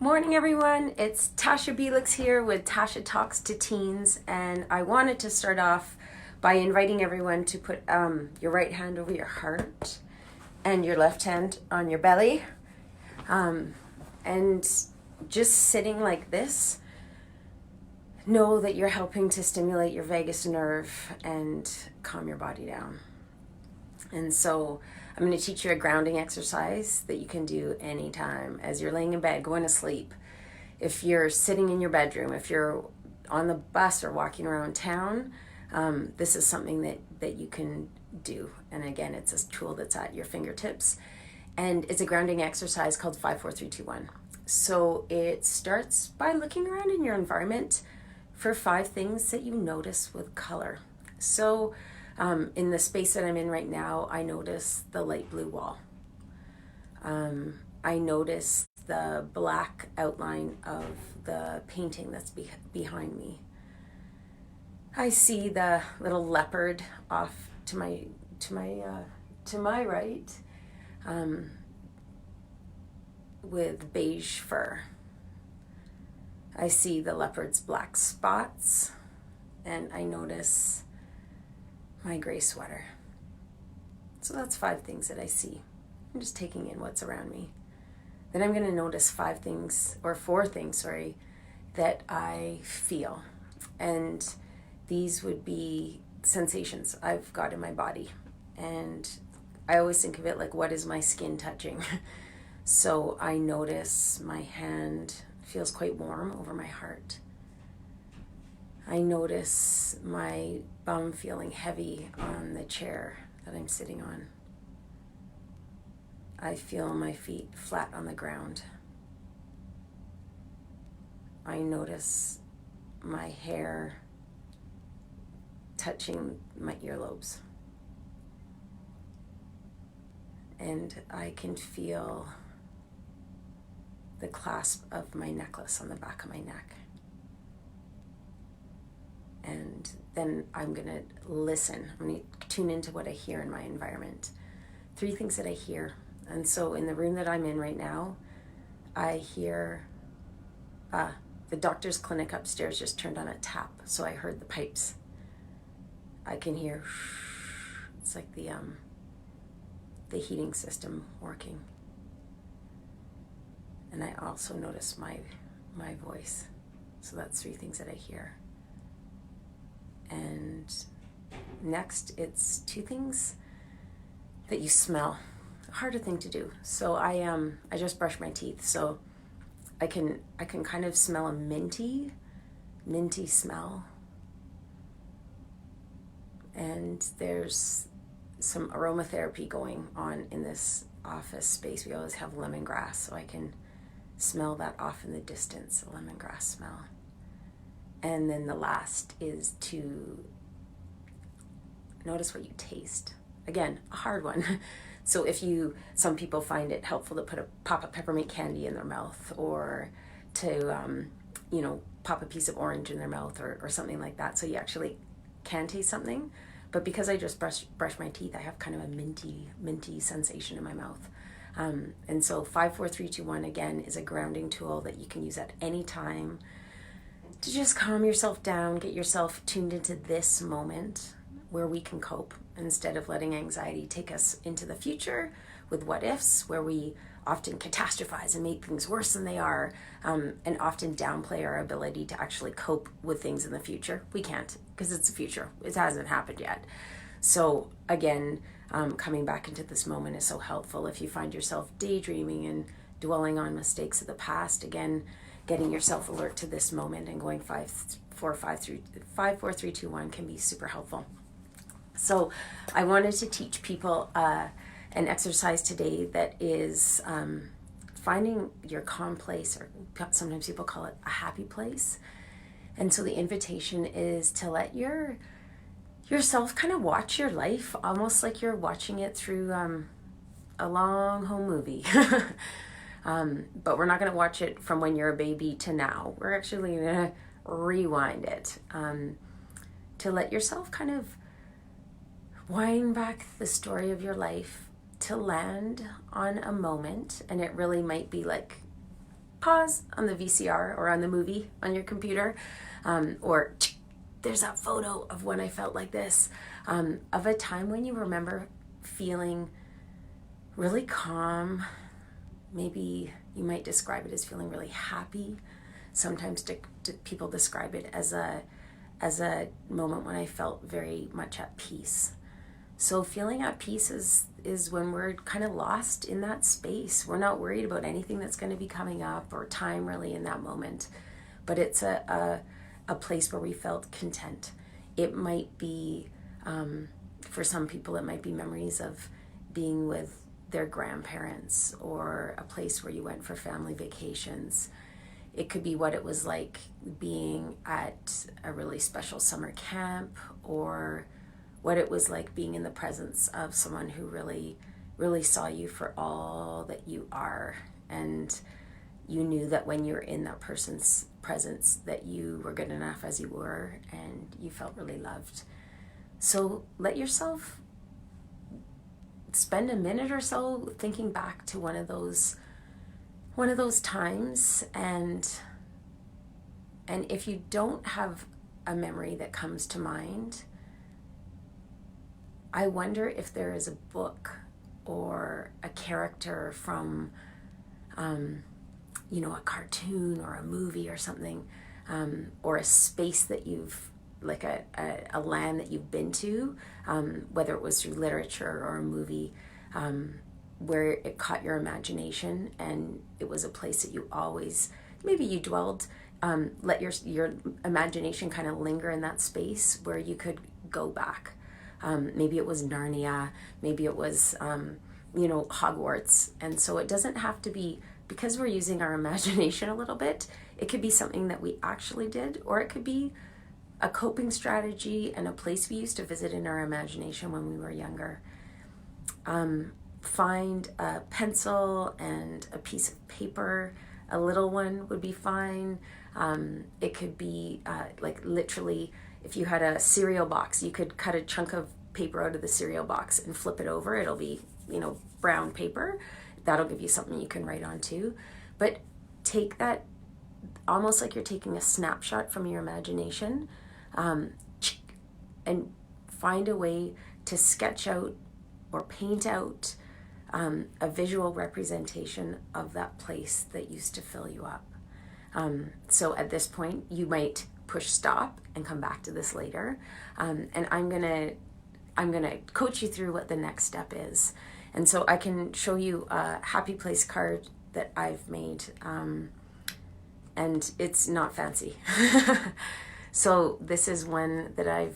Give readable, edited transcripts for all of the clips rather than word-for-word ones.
Morning everyone, it's Tasha Belix here with Tasha Talks to Teens, and I wanted to start off by inviting everyone to put your right hand over your heart and your left hand on your belly, and just sitting like this. Know that you're helping to stimulate your vagus nerve and calm your body down. And so I'm going to teach you a grounding exercise that you can do anytime as you're laying in bed, going to sleep. If you're sitting in your bedroom, if you're on the bus or walking around town, this is something that you can do. And again, it's a tool that's at your fingertips. And it's a grounding exercise called 5, 4, 3, 2, 1. So it starts by looking around in your environment for 5 things that you notice with color. So in the space that I'm in right now, I notice the light blue wall. I notice the black outline of the painting that's behind me. I see the little leopard off to my right, with beige fur. I see the leopard's black spots, and I notice my gray sweater. So that's 5 things that I see. I'm just taking in what's around me. Then I'm going to notice 4 things, that I feel. And these would be sensations I've got in my body. And I always think of it like, what is my skin touching? So I notice my hand feels quite warm over my heart. I notice my bum feeling heavy on the chair that I'm sitting on. I feel my feet flat on the ground. I notice my hair touching my earlobes. And I can feel the clasp of my necklace on the back of my neck. And then I'm going to listen. I'm going to tune into what I hear in my environment. 3 things that I hear. And so in the room that I'm in right now, I hear the doctor's clinic upstairs just turned on a tap. So I heard the pipes. I can hear, it's like the heating system working. And I also notice my voice. So that's 3 things that I hear. And next, it's 2 things that you smell. A harder thing to do. So I just brushed my teeth, so I can kind of smell a minty smell. And there's some aromatherapy going on in this office space. We always have lemongrass, so I can smell that off in the distance, the lemongrass smell. And then the last is to notice what you taste. Again, a hard one. So some people find it helpful to pop a peppermint candy in their mouth, or to, pop a piece of orange in their mouth or something like that. So you actually can taste something. But because I just brush my teeth, I have kind of a minty sensation in my mouth. And so 5, 4, 3, 2, 1, again, is a grounding tool that you can use at any time to just calm yourself down, get yourself tuned into this moment where we can cope instead of letting anxiety take us into the future with what ifs, where we often catastrophize and make things worse than they are, and often downplay our ability to actually cope with things in the future. We can't, because it's the future. It hasn't happened yet. So again, coming back into this moment is so helpful. If you find yourself daydreaming and dwelling on mistakes of the past, again, getting yourself alert to this moment and going 5, 4, 3, 2, 1 can be super helpful. So I wanted to teach people an exercise today that is finding your calm place, or sometimes people call it a happy place. And so the invitation is to let yourself kind of watch your life almost like you're watching it through a long home movie. But we're not going to watch it from when you're a baby to now. We're actually going to rewind it to let yourself kind of wind back the story of your life to land on a moment. And it really might be like pause on the VCR or on the movie on your computer, or there's that photo of when I felt like this, of a time when you remember feeling really calm. Maybe you might describe it as feeling really happy. Sometimes people describe it as a moment when I felt very much at peace. So feeling at peace is when we're kind of lost in that space. We're not worried about anything that's going to be coming up or time really in that moment, but it's a place where we felt content. It might be, for some people, it might be memories of being with their grandparents or a place where you went for family vacations. It could be what it was like being at a really special summer camp, or what it was like being in the presence of someone who really, really saw you for all that you are. And you knew that when you were in that person's presence that you were good enough as you were, and you felt really loved. So let yourself spend a minute or so thinking back to one of those times, and if you don't have a memory that comes to mind, I wonder if there is a book or a character from a cartoon or a movie or something, or a space that you've, like a land that you've been to, whether it was through literature or a movie, where it caught your imagination and it was a place that you always, maybe you dwelled, let your imagination kind of linger in that space where you could go back. Maybe it was Narnia, maybe it was, Hogwarts. And so it doesn't have to be, because we're using our imagination a little bit, it could be something that we actually did, or it could be a coping strategy and a place we used to visit in our imagination when we were younger. Find a pencil and a piece of paper. A little one would be fine. It could be like literally, if you had a cereal box, you could cut a chunk of paper out of the cereal box and flip it over. It'll be, brown paper. That'll give you something you can write on too. But take that almost like you're taking a snapshot from your imagination, and find a way to sketch out or paint out a visual representation of that place that used to fill you up. So at this point, you might push stop and come back to this later. And I'm gonna coach you through what the next step is. And so I can show you a happy place card that I've made, and it's not fancy. So this is one that I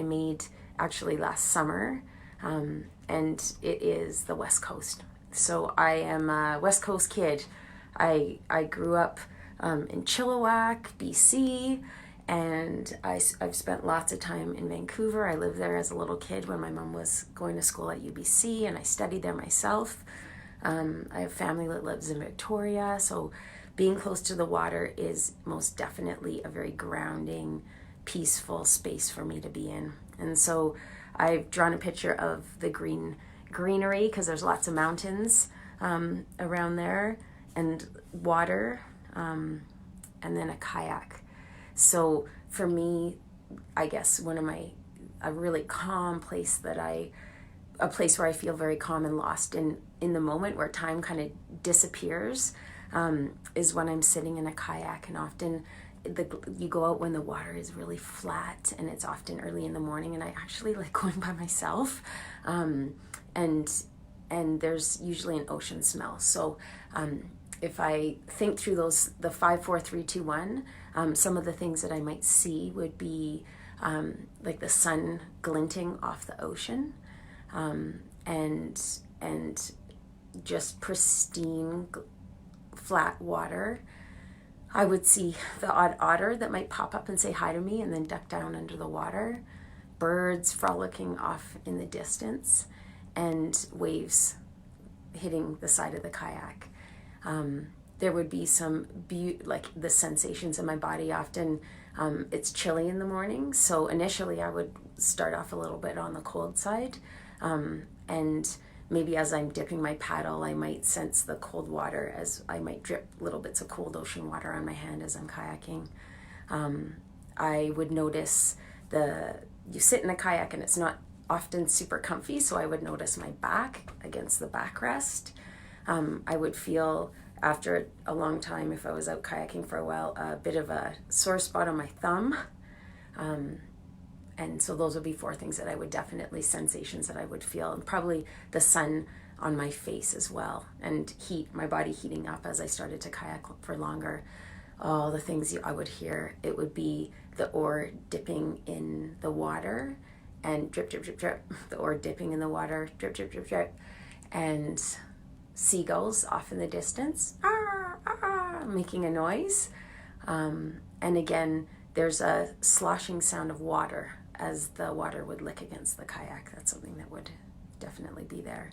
made actually last summer, and it is the West Coast. So I am a West Coast kid. I grew up in Chilliwack, BC, and I've spent lots of time in Vancouver. I lived there as a little kid when my mom was going to school at UBC, and I studied there myself. I have family that lives in Victoria, so being close to the water is most definitely a very grounding, peaceful space for me to be in. And so I've drawn a picture of the greenery, because there's lots of mountains around there, and water, and then a kayak. So for me, I guess a really calm place a place where I feel very calm and lost in the moment, where time kind of disappears, is when I'm sitting in a kayak. And often you go out when the water is really flat, and it's often early in the morning, and I actually like going by myself, and there's usually an ocean smell. So if I think through the 5, 4, 3, 2, 1, some of the things that I might see would be like the sun glinting off the ocean, and just pristine flat water. I would see the odd otter that might pop up and say hi to me and then duck down under the water, birds frolicking off in the distance, and waves hitting the side of the kayak. There would be some like the sensations in my body. Often it's chilly in the morning, so initially I would start off a little bit on the cold side, and maybe as I'm dipping my paddle, I might sense the cold water as I might drip little bits of cold ocean water on my hand as I'm kayaking. I would notice you sit in a kayak and it's not often super comfy, so I would notice my back against the backrest. I would feel after a long time, if I was out kayaking for a while, a bit of a sore spot on my thumb. And so those would be 4 things that I would definitely, sensations that I would feel, and probably the sun on my face as well, and heat, my body heating up as I started to kayak for longer. All the things I would hear, it would be the oar dipping in the water and drip, drip, drip, drip, the oar dipping in the water, drip, drip, drip, drip, and seagulls off in the distance, making a noise. And again, there's a sloshing sound of water as the water would lick against the kayak. That's something that would definitely be there.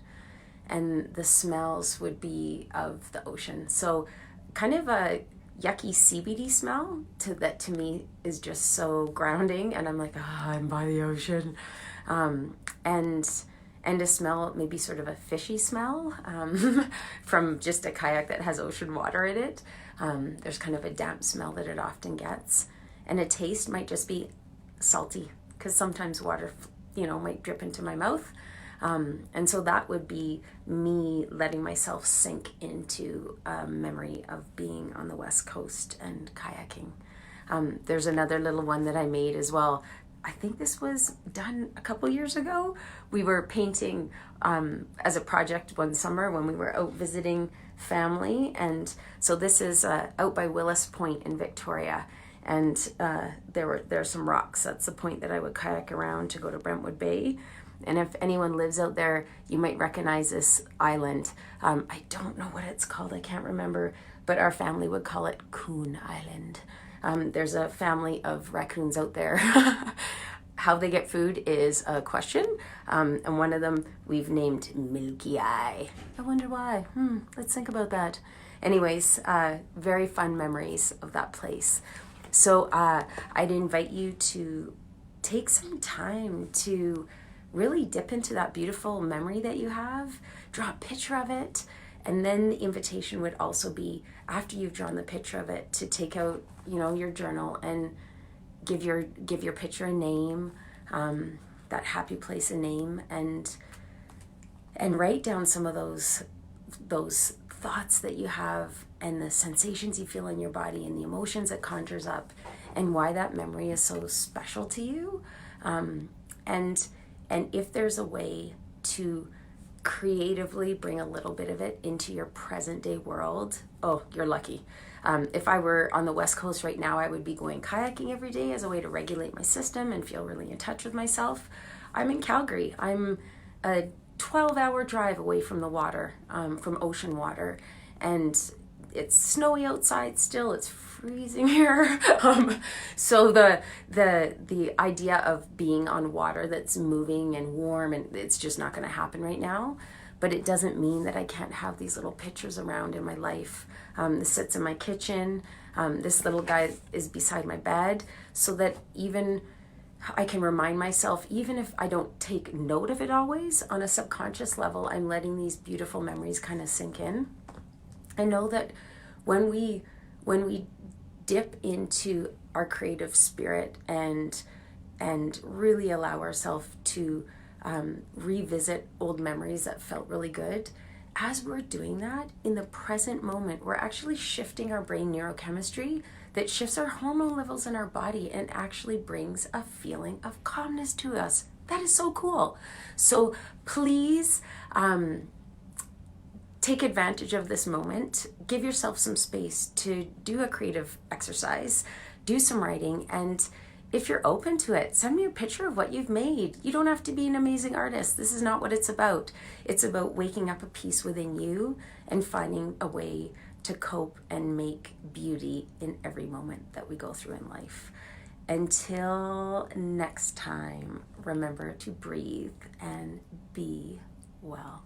And the smells would be of the ocean. So kind of a yucky CBD smell that to me is just so grounding, and I'm like, I'm by the ocean. And a smell, maybe sort of a fishy smell from just a kayak that has ocean water in it. There's kind of a damp smell that it often gets. And a taste might just be salty, because sometimes water, might drip into my mouth. And so that would be me letting myself sink into a memory of being on the West Coast and kayaking. There's another little one that I made as well. I think this was done a couple years ago. We were painting as a project one summer when we were out visiting family. And so this is out by Willis Point in Victoria. And there are some rocks. That's the point that I would kayak around to go to Brentwood Bay. And if anyone lives out there, you might recognize this island. I don't know what it's called. I can't remember. But our family would call it Coon Island. There's a family of raccoons out there. How they get food is a question. And one of them we've named Milky Eye. I wonder why. Let's think about that. Anyways, very fun memories of that place. So I'd invite you to take some time to really dip into that beautiful memory that you have, draw a picture of it, and then the invitation would also be, after you've drawn the picture of it, to take out, your journal and give your picture a name, that happy place a name, and write down some of those thoughts that you have and the sensations you feel in your body and the emotions it conjures up and why that memory is so special to you. And if there's a way to creatively bring a little bit of it into your present day world, you're lucky. If I were on the West Coast right now, I would be going kayaking every day as a way to regulate my system and feel really in touch with myself. I'm in Calgary. I'm a 12-hour drive away from the water, from ocean water, and it's snowy outside still. It's freezing here. So the idea of being on water that's moving and warm, and it's just not going to happen right now. But it doesn't mean that I can't have these little pictures around in my life. This sits in my kitchen. This little guy is beside my bed, so that even I can remind myself, even if I don't take note of it always, on a subconscious level, I'm letting these beautiful memories kind of sink in. I know that when we dip into our creative spirit and really allow ourselves to revisit old memories that felt really good, as we're doing that in the present moment, we're actually shifting our brain neurochemistry that shifts our hormone levels in our body and actually brings a feeling of calmness to us. That is so cool. So please take advantage of this moment. Give yourself some space to do a creative exercise, do some writing, and if you're open to it, send me a picture of what you've made. You don't have to be an amazing artist. This is not what it's about. It's about waking up a piece within you and finding a way to cope and make beauty in every moment that we go through in life. Until next time, remember to breathe and be well.